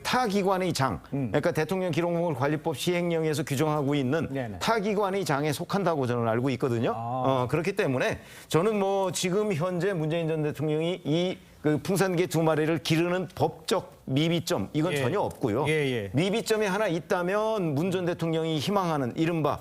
타 기관의 장 그러니까 대통령 기록물 관리법 시행령에서 규정하고 있는 네네. 타 기관의 장에 속한다고 저는 알고 있거든요. 그렇기 때문에 저는 뭐 지금 현재 문재인 전 대통령이 그 풍산개 2마리를 기르는 법적 미비점 이건 예. 전혀 없고요. 예. 미비점이 하나 있다면 문 전 대통령이 희망하는 이른바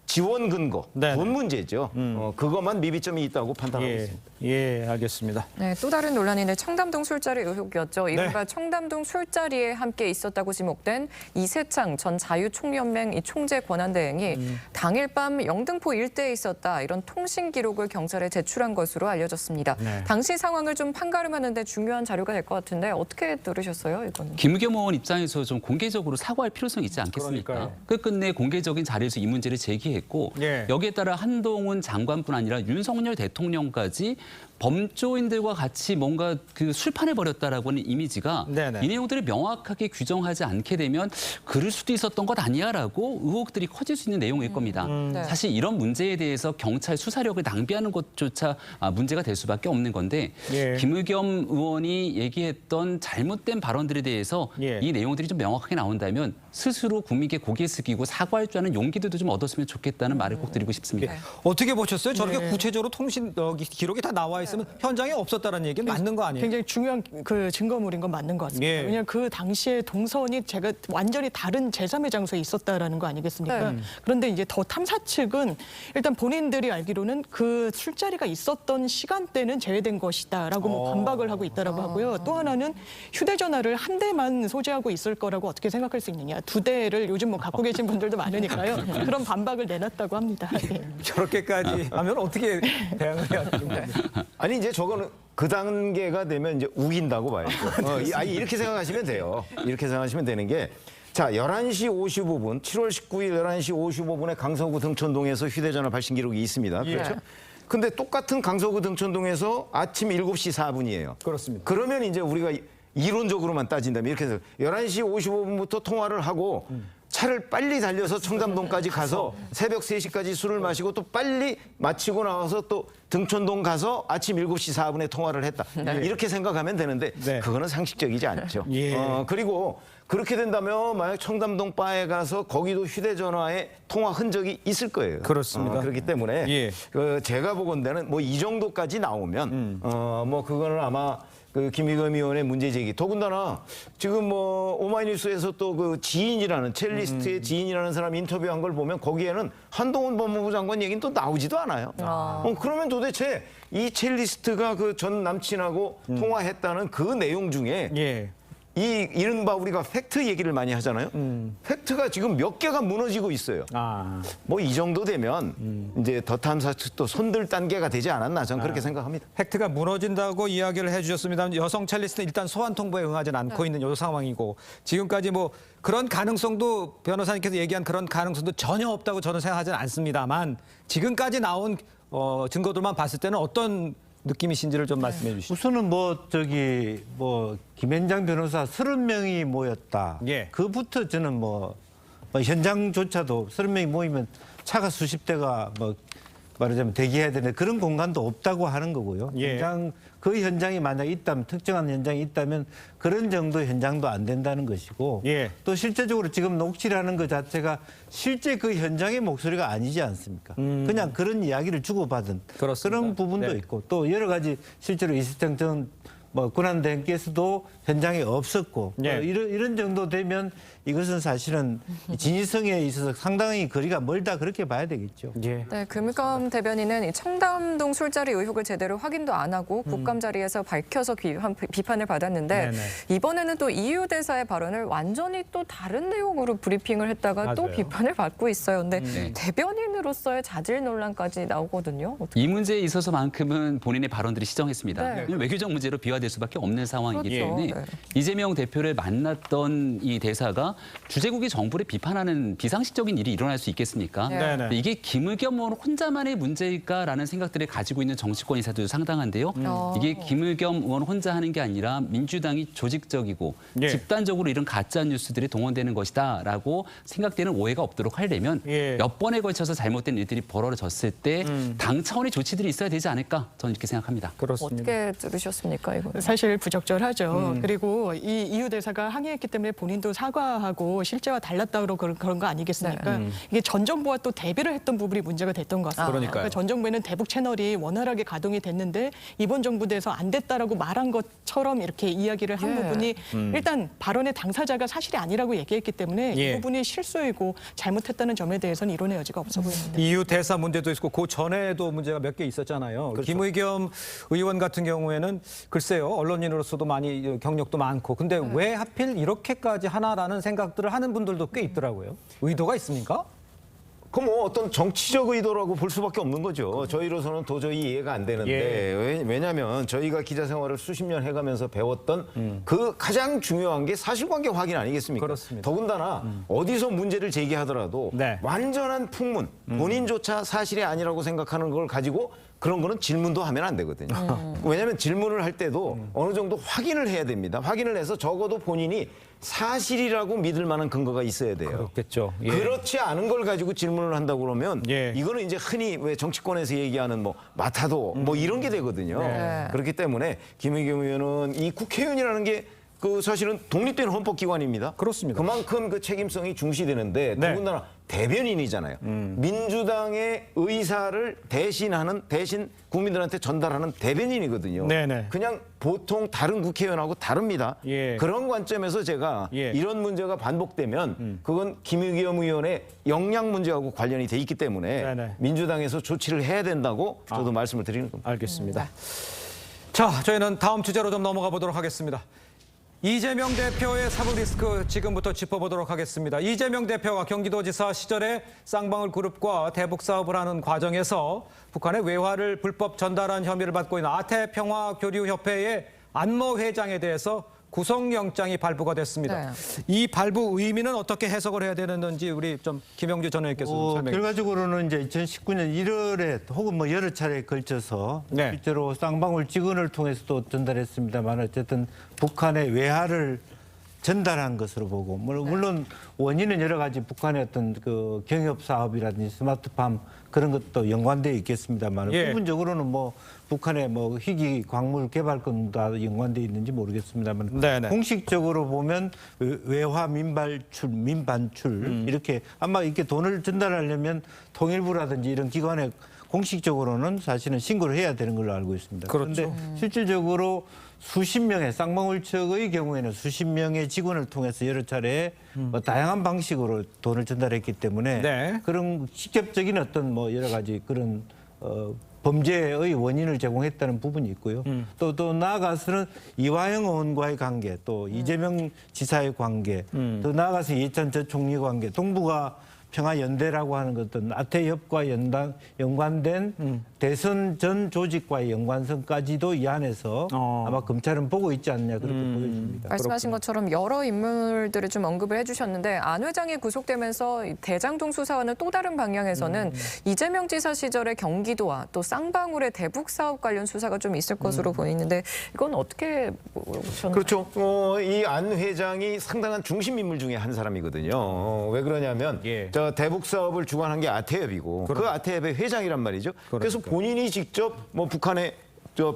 지원 근거, 네네. 돈 문제죠. 그것만 미비점이 있다고 판단하고 있습니다. 예, 알겠습니다. 네, 또 다른 논란인데 청담동 술자리 의혹이었죠. 이른바 네. 청담동 술자리에 함께 있었다고 지목된 이세창 전 자유총연맹 총재 권한대행이 당일 밤 영등포 일대에 있었다 이런 통신 기록을 경찰에 제출한 것으로 알려졌습니다. 네. 당시 상황을 좀 판가름하는 데 중요한 자료가 될 것 같은데 어떻게 들으셨어요, 이거는? 김의겸 의원 입장에서 좀 공개적으로 사과할 필요성이 있지 않겠습니까? 그러니까요. 끝끝내 공개적인 자리에서 이 문제를 제기했고 예. 여기에 따라 한동훈 장관뿐 아니라 윤석열 대통령까지 범조인들과 같이 뭔가 그 술판을 벌였다라고 하는 이미지가 네네. 이 내용들을 명확하게 규정하지 않게 되면 그럴 수도 있었던 것 아니야라고 의혹들이 커질 수 있는 내용일 겁니다. 네. 사실 이런 문제에 대해서 경찰 수사력을 낭비하는 것조차 문제가 될 수밖에 없는 건데 예. 김의겸 의원이 얘기했던 잘못된 발언들에 대해서 예. 이 내용들이 좀 명확하게 나온다면 스스로 국민께 고개 숙이고 사과할 줄 아는 용기도 좀 얻었으면 좋겠다는 말을 꼭 드리고 싶습니다. 어떻게 보셨어요? 저렇게 구체적으로 통신 기록이 다 나와 있으면 현장에 없었다는 얘기는 맞는 거 아니에요? 굉장히 중요한 그 증거물인 건 맞는 것 같습니다. 예. 왜냐하면 그 당시에 동선이 제가 완전히 다른 제3의 장소에 있었다라는 거 아니겠습니까? 네. 그런데 이제 더 탐사 측은 일단 본인들이 알기로는 그 술자리가 있었던 시간대는 제외된 것이다라고 뭐 반박을 하고 있다라고 하고요. 또 하나는 휴대전화를 한 대만 소지하고 있을 거라고 어떻게 생각할 수 있느냐. 2대를 요즘 뭐 갖고 계신 분들도 많으니까요. 그런 반박을 내놨다고 합니다. 예. 저렇게까지 하면 어떻게 대응을 해야 되는데? 아니 이제 저거는 그 단계가 되면 이제 우긴다고 봐야죠. 이렇게 생각하시면 돼요. 이렇게 생각하시면 되는 게 자, 11시 55분, 7월 19일 11시 55분에 강서구 등촌동에서 휴대전화 발신 기록이 있습니다. 그렇죠? 근데 똑같은 강서구 등촌동에서 아침 7시 4분이에요. 그렇습니다. 그러면 이제 우리가 이론적으로만 따진다면 이렇게 해서 11시 55분부터 통화를 하고 차를 빨리 달려서 청담동까지 가서 새벽 3시까지 술을 마시고 또 빨리 마치고 나와서 또 등촌동 가서 아침 7시 4분에 통화를 했다. 이렇게 생각하면 되는데 네. 그거는 상식적이지 않죠. 예. 그리고 그렇게 된다면 만약 청담동 바에 가서 거기도 휴대전화에 통화 흔적이 있을 거예요. 그렇습니다. 그렇기 때문에 예. 제가 보건대는 뭐 이 정도까지 나오면 뭐 그거는 아마 그 김의겸 의원의 문제 제기. 더군다나 지금 뭐 오마이뉴스에서 또 그 지인이라는 첼리스트의 지인이라는 사람 인터뷰한 걸 보면 거기에는 한동훈 법무부 장관 얘기는 또 나오지도 않아요. 그러면 도대체 이 첼리스트가 그 전 남친하고 통화했다는 그 내용 중에 예. 이 이른바 우리가 팩트 얘기를 많이 하잖아요. 팩트가 지금 몇 개가 무너지고 있어요. 뭐 이 정도 되면 이제 더 탐사 측도 손들 단계가 되지 않았나 저는 그렇게 생각합니다. 팩트가 무너진다고 이야기를 해주셨습니다. 여성 첼리스트는 일단 소환 통보에 응하지는 않고 있는 이 상황이고 지금까지 뭐 그런 가능성도 변호사님께서 얘기한 그런 가능성도 전혀 없다고 저는 생각하지는 않습니다만 지금까지 나온 증거들만 봤을 때는 어떤 느낌이신지를 좀 말씀해 주시죠. 우선은 김현장 변호사 30명이 모였다. 예. 그부터 저는 현장조차도 30명이 모이면 차가 수십 대가 말하자면 대기해야 되는데 그런 공간도 없다고 하는 거고요. 예. 그 현장이 만약 있다면 특정한 현장이 있다면 그런 정도 현장도 안 된다는 것이고 예. 또 실제적으로 지금 녹취라는 것 자체가 실제 그 현장의 목소리가 아니지 않습니까? 그냥 그런 이야기를 주고받은 그렇습니다. 그런 부분도 네. 있고 또 여러 가지 실제로 이수정 전 군안대행께서도 현장에 없었고 예. 이런 정도 되면 이것은 사실은 진위성에 있어서 상당히 거리가 멀다 그렇게 봐야 되겠죠. 예. 네, 금유검 대변인은 이 청담동 술자리 의혹을 제대로 확인도 안 하고 국감 자리에서 밝혀서 비판을 받았는데 네네. 이번에는 또 이유 대사의 발언을 완전히 또 다른 내용으로 브리핑을 했다가 또 맞아요. 비판을 받고 있어요. 근데 대변인으로서의 자질 논란까지 나오거든요. 이 문제에 있어서만큼은 본인의 발언들이 시정했습니다. 네. 왜냐하면 외교적 문제로 비화될 수밖에 없는 상황이기 그렇죠. 때문에 네. 이재명 대표를 만났던 이 대사가 주재국이 정부를 비판하는 비상식적인 일이 일어날 수 있겠습니까? 네. 네네. 이게 김의겸 의원 혼자만의 문제일까라는 생각들을 가지고 있는 정치권 인사들도 상당한데요. 이게 김의겸 의원 혼자 하는 게 아니라 민주당이 조직적이고 예. 집단적으로 이런 가짜 뉴스들이 동원되는 것이다라고 생각되는 오해가 없도록 하려면 예. 몇 번에 걸쳐서 잘못된 일들이 벌어졌을 때 당 차원의 조치들이 있어야 되지 않을까 저는 이렇게 생각합니다. 그렇습니다. 어떻게 들으셨습니까, 이거? 사실 부적절하죠. 그리고 이 이유 대사가 항의했기 때문에 본인도 사과하고 실제와 달랐다고 그런 거 아니겠습니까? 이게 전 정부와 또 대비를 했던 부분이 문제가 됐던 것 같습니다. 그러니까요. 전 정부에는 대북 채널이 원활하게 가동이 됐는데 이번 정부 돼서 안 됐다라고 말한 것처럼 이렇게 이야기를 한 예. 부분이 일단 발언의 당사자가 사실이 아니라고 얘기했기 때문에 예. 이 부분이 실수이고 잘못했다는 점에 대해서는 이론의 여지가 없어 보입니다. 이유 대사 문제도 있고 그 전에도 문제가 몇 개 있었잖아요. 그렇죠. 김의겸 의원 같은 경우에는 글쎄요, 언론인으로서도 많이 경력도 많고 근데 왜 하필 이렇게까지 하나라는 생각들을 하는 분들도 꽤 있더라고요. 의도가 있습니까? 그 뭐 어떤 정치적 의도라고 볼 수밖에 없는 거죠. 저희로서는 도저히 이해가 안 되는데 왜냐하면 저희가 기자 생활을 수십 년 해가면서 배웠던 그 가장 중요한 게 사실관계 확인 아니겠습니까? 그렇습니다. 더군다나 어디서 문제를 제기하더라도 네. 완전한 풍문, 본인조차 사실이 아니라고 생각하는 걸 가지고 그런 거는 질문도 하면 안 되거든요. 왜냐하면 질문을 할 때도 어느 정도 확인을 해야 됩니다. 확인을 해서 적어도 본인이 사실이라고 믿을 만한 근거가 있어야 돼요. 그렇겠죠. 예. 그렇지 않은 걸 가지고 질문을 한다고 그러면 예. 이거는 이제 흔히 왜 정치권에서 얘기하는 뭐 마타도 뭐 이런 게 되거든요. 네. 그렇기 때문에 김의겸 의원은 이 국회의원이라는 게 그 사실은 독립된 헌법기관입니다. 그렇습니다. 그만큼 그 책임성이 중시되는데 네. 더군다나 대변인이잖아요. 민주당의 의사를 대신 국민들한테 전달하는 대변인이거든요. 네네. 그냥 보통 다른 국회의원하고 다릅니다. 예. 그런 관점에서 제가 예. 이런 문제가 반복되면 그건 김의겸 의원의 역량 문제하고 관련이 돼 있기 때문에 네네. 민주당에서 조치를 해야 된다고 저도 말씀을 드리는 겁니다. 알겠습니다. 자, 저희는 다음 주제로 좀 넘어가 보도록 하겠습니다. 이재명 대표의 사법 리스크 지금부터 짚어보도록 하겠습니다. 이재명 대표가 경기도지사 시절에 쌍방울 그룹과 대북 사업을 하는 과정에서 북한의 외화를 불법 전달한 혐의를 받고 있는 아태평화교류협회의 안모 회장에 대해서 구속영장이 발부가 됐습니다. 네. 이 발부 의미는 어떻게 해석을 해야 되는지 우리 좀 김영주 전 의원께서 설명해 주시죠. 결과적으로는 이제 2019년 1월에 혹은 뭐 여러 차례에 걸쳐서 네. 실제로 쌍방울 직원을 통해서도 전달했습니다만 어쨌든 북한의 외화를 전달한 것으로 보고 물론 원인은 여러 가지 북한의 어떤 그 경협 사업이라든지 스마트팜 그런 것도 연관되어 있겠습니다만 예. 부분적으로는 뭐 북한의 뭐 희귀 광물 개발권도 연관되어 있는지 모르겠습니다만 네네. 공식적으로 보면 외화 민반출 이렇게 아마 이렇게 돈을 전달하려면 통일부라든지 이런 기관에 공식적으로는 사실은 신고를 해야 되는 걸로 알고 있습니다. 그렇죠. 그런데 실질적으로 수십 명의 쌍방울측의 경우에는 수십 명의 직원을 통해서 여러 차례 뭐 다양한 방식으로 돈을 전달했기 때문에 네. 그런 직접적인 어떤 뭐 여러 가지 그런 범죄의 원인을 제공했다는 부분이 있고요. 또 나아가서는 이화영 의원과의 관계, 또 이재명 지사의 관계, 더 나아가서 이해찬 전 총리 관계, 동북아 평화연대라고 하는 것은 아태협과 연관된 대선 전 조직과의 연관성까지도 이 안에서 아마 검찰은 보고 있지 않냐 그렇게 보여집니다. 말씀하신 것처럼 여러 인물들을 좀 언급을 해주셨는데 안 회장이 구속되면서 대장동 수사와는 또 다른 방향에서는 이재명 지사 시절의 경기도와 또 쌍방울의 대북 사업 관련 수사가 좀 있을 것으로 보이는데 이건 어떻게 보셨나요? 그렇죠. 이 안 회장이 상당한 중심 인물 중에 한 사람이거든요. 왜 그러냐면 예. 대북 사업을 주관한 게 아태협이고 그 아태협의 회장이란 말이죠. 그래서 본인이 직접 뭐 북한에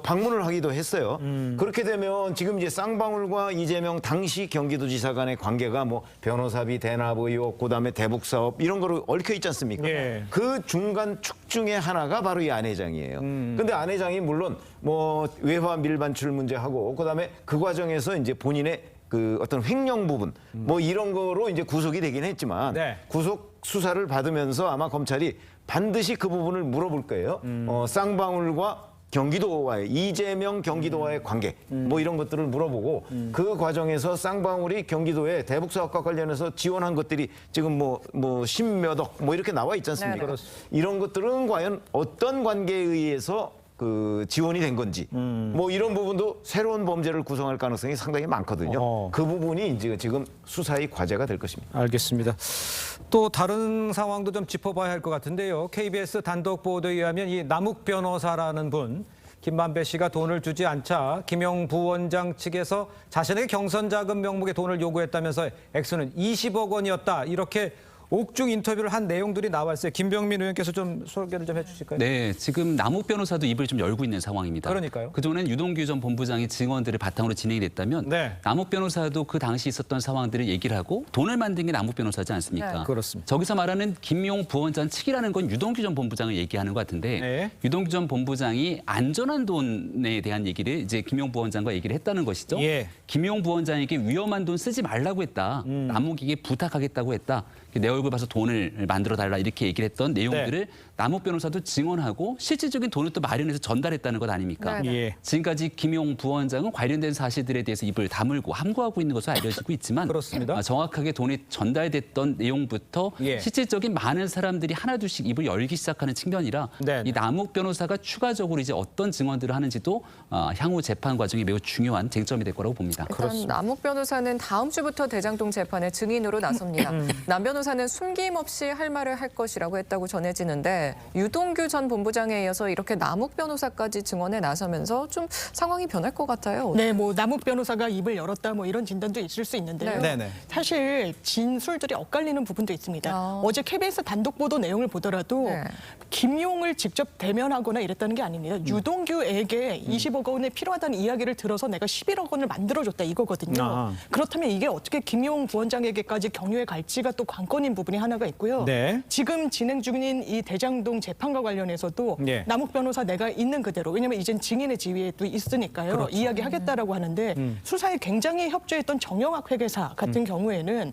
방문을 하기도 했어요. 그렇게 되면 지금 이제 쌍방울과 이재명 당시 경기도지사 간의 관계가 뭐 변호사비 대납 의혹, 그다음에 대북 사업 이런 거로 얽혀 있지 않습니까? 예. 그 중간 축 중에 하나가 바로 이 안 회장이에요. 근데 안 회장이 물론 뭐 외화 밀반출 문제하고 그다음에 그 과정에서 이제 본인의 그 어떤 횡령 부분 뭐 이런 거로 이제 구속이 되긴 했지만 구속 수사를 받으면서 아마 검찰이 반드시 그 부분을 물어볼 거예요. 쌍방울과 경기도와의 이재명 경기도와의 관계 뭐 이런 것들을 물어보고 그 과정에서 쌍방울이 경기도에 대북 사업과 관련해서 지원한 것들이 지금 뭐 십몇억 뭐 이렇게 나와 있지 않습니까? 이런 것들은 과연 어떤 관계에 의해서 그 지원이 된 건지 뭐 이런 부분도 새로운 범죄를 구성할 가능성이 상당히 많거든요. 그 부분이 이제 지금 수사의 과제가 될 것입니다. 알겠습니다. 또 다른 상황도 좀 짚어봐야 할 것 같은데요. KBS 단독 보도에 의하면 이 남욱 변호사라는 분, 김만배 씨가 돈을 주지 않자 김용 부원장 측에서 자신에게 경선 자금 명목의 돈을 요구했다면서 액수는 20억 원이었다. 이렇게 옥중 인터뷰를 한 내용들이 나와 있어요. 김병민 의원께서 좀 소개를 좀 해주실까요? 네, 지금 남욱 변호사도 입을 좀 열고 있는 상황입니다. 그러니까요. 그동안은 유동규 전 본부장의 증언들을 바탕으로 진행이 됐다면 남욱 변호사도 그 당시 있었던 상황들을 얘기를 하고 돈을 만든 게 남욱 변호사지 않습니까? 그렇습니다. 저기서 말하는 김용 부원장 측이라는 건 유동규 전 본부장을 얘기하는 것 같은데 유동규 전 본부장이 안전한 돈에 대한 얘기를 이제 김용 부원장과 얘기를 했다는 것이죠. 김용 부원장에게 위험한 돈 쓰지 말라고 했다. 남욱에게 부탁하겠다고 했다. 내 얼굴 봐서 돈을 만들어 달라 이렇게 얘기를 했던 내용들을 남욱 변호사도 증언하고 실질적인 돈을 또 마련해서 전달했다는 것 아닙니까? 지금까지 김용 부원장은 관련된 사실들에 대해서 입을 다물고 함구하고 있는 것으로 알려지고 있지만 정확하게 돈이 전달됐던 내용부터 실질적인 많은 사람들이 하나둘씩 입을 열기 시작하는 측면이라 이 남욱 변호사가 추가적으로 이제 어떤 증언들을 하는지도 향후 재판 과정이 매우 중요한 쟁점이 될 거라고 봅니다. 일단 남욱 변호사는 다음 주부터 대장동 재판에 증인으로 나섭니다. 남 변호사는 숨김없이 할 말을 할 것이라고 했다고 전해지는데 유동규 전 본부장에 이어서 이렇게 남욱 변호사까지 증언에 나서면서 좀 상황이 변할 것 같아요. 네, 뭐 남욱 변호사가 입을 열었다 뭐 이런 진단도 있을 수 있는데요. 사실 진술들이 엇갈리는 부분도 있습니다. 어제 KBS 단독 보도 내용을 보더라도 김용을 직접 대면하거나 이랬다는 게 아닙니다. 유동규에게 20억 원이 필요하다는 이야기를 들어서 내가 11억 원을 만들어줬다 이거거든요. 그렇다면 이게 어떻게 김용 부원장에게까지 경유에 갈지가 또 관건인 부분이 하나가 있고요. 지금 진행 중인 이 대장동 재판과 관련해서도 남욱 변호사 내가 있는 그대로, 왜냐하면 이젠 증인의 지위에도 있으니까요. 이야기하겠다라고 하는데 수사에 굉장히 협조했던 정영학 회계사 같은 경우에는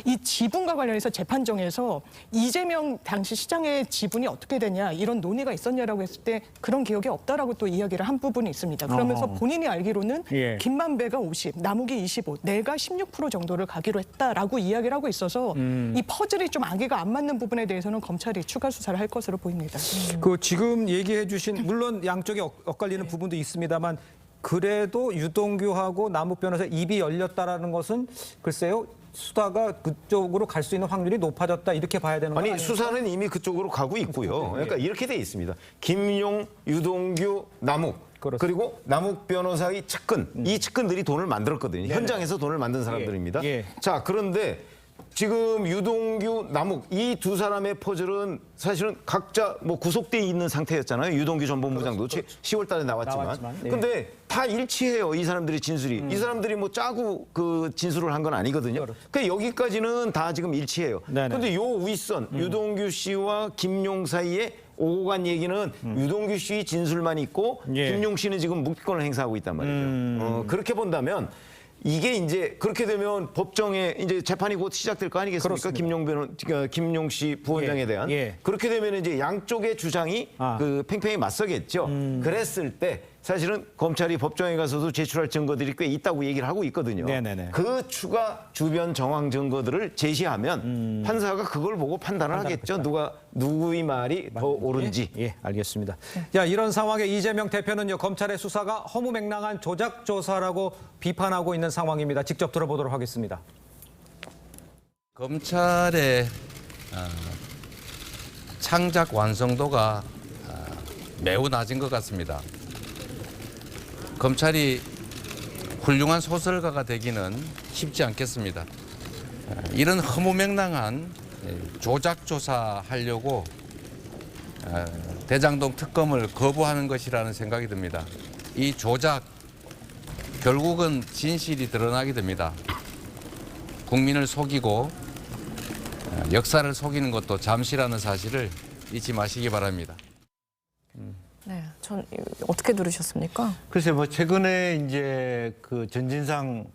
이 지분과 관련해서 재판정에서 이재명 당시 시장의 지분이 어떻게 되냐 이런 논의가 있었냐라고 했을 때 그런 기억이 없다라고 또 이야기를 한 부분이 있습니다. 그러면서 본인이 알기로는 김만배가 50, 남욱이 25, 내가 16% 정도를 가기로 했다라고 이야기를 하고 있어서 이 퍼즐이 좀 아기가 안 맞는 부분에 대해서는 검찰이 추가 수사를 할 것으로 보입니다. 그 지금 얘기해 주신 물론 양쪽에 엇갈리는 부분도 있습니다만 그래도 유동규하고 남욱 변호사 입이 열렸다라는 것은 글쎄요. 수사가 그쪽으로 갈 수 있는 확률이 높아졌다 이렇게 봐야 되는 거 아니에요? 수사는 이미 그쪽으로 가고 있고요. 그러니까 이렇게 돼 있습니다. 김용, 유동규, 남욱 그리고 남욱 변호사의 측근 이 측근들이 돈을 만들었거든요. 현장에서 돈을 만든 사람들입니다. 자, 그런데 지금 유동규, 남욱 이 두 사람의 퍼즐은 사실은 각자 뭐 구속돼 있는 상태였잖아요. 유동규 전 본부장도 10월 달에 나왔지만. 근데 다 일치해요. 이 사람들의 진술이. 이 사람들이 뭐 짜고 그 진술을 한 건 아니거든요. 그러니까 여기까지는 다 지금 일치해요. 근데 요 윗선 유동규 씨와 김용 사이에 오고 간 얘기는 유동규 씨 진술만 있고 김용 씨는 지금 묵비권을 행사하고 있단 말이죠. 그렇게 본다면 이게 이제 그렇게 되면 법정에 이제 재판이 곧 시작될 거 아니겠습니까? 김용 씨 부원장에 대한 그렇게 되면 이제 양쪽의 주장이 그 팽팽히 맞서겠죠. 그랬을 때 사실은 검찰이 법정에 가서도 제출할 증거들이 꽤 있다고 얘기를 하고 있거든요. 그 추가 주변 정황 증거들을 제시하면 판사가 그걸 보고 판단을 하겠죠. 누구의 말이 더 옳은지. 알겠습니다. 자, 이런 상황에 이재명 대표는요. 검찰의 수사가 허무맹랑한 조작 조사라고 비판하고 있는 상황입니다. 직접 들어보도록 하겠습니다. 검찰의 창작 완성도가 매우 낮은 것 같습니다. 검찰이 훌륭한 소설가가 되기는 쉽지 않겠습니다. 이런 허무맹랑한 조작 조사하려고 대장동 특검을 거부하는 것이라는 생각이 듭니다. 이 조작 결국은 진실이 드러나게 됩니다. 국민을 속이고 역사를 속이는 것도 잠시라는 사실을 잊지 마시기 바랍니다. 네, 전 어떻게 들으셨습니까? 글쎄 뭐 최근에 이제 그 전진상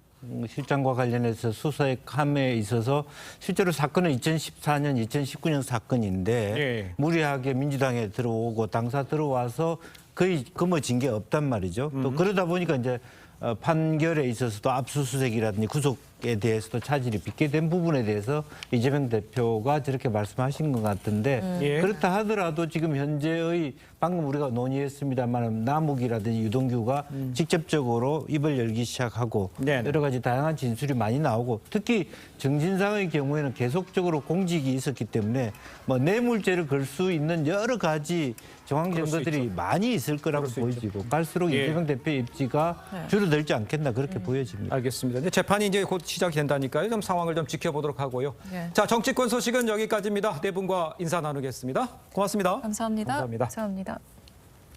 실장과 관련해서 수사의 감에 있어서 실제로 사건은 2014년, 2019년 사건인데 무리하게 민주당에 들어오고 당사 들어와서 거의 거머쥔 게 없단 말이죠. 또 그러다 보니까 이제 판결에 있어서도 압수수색이라든지 구속에 대해서도 차질이 빚게 된 부분에 대해서 이재명 대표가 저렇게 말씀하신 것 같은데 그렇다 하더라도 지금 현재의 방금 우리가 논의했습니다만 남욱이라든지 유동규가 직접적으로 입을 열기 시작하고 여러 가지 다양한 진술이 많이 나오고 특히 정진상의 경우에는 계속적으로 공직이 있었기 때문에 뭐 뇌물죄를 걸 수 있는 여러 가지 정황 증거들이 많이 있을 거라고 보여지고 갈수록 이재명 대표의 입지가 줄어들지 않겠나 그렇게 보여집니다. 알겠습니다. 이제 재판이 이제 곧 시작이 된다니까요. 좀 상황을 좀 지켜보도록 하고요. 자, 정치권 소식은 여기까지입니다. 네 분과 인사 나누겠습니다. 고맙습니다. 감사합니다. 감사합니다. 감사합니다.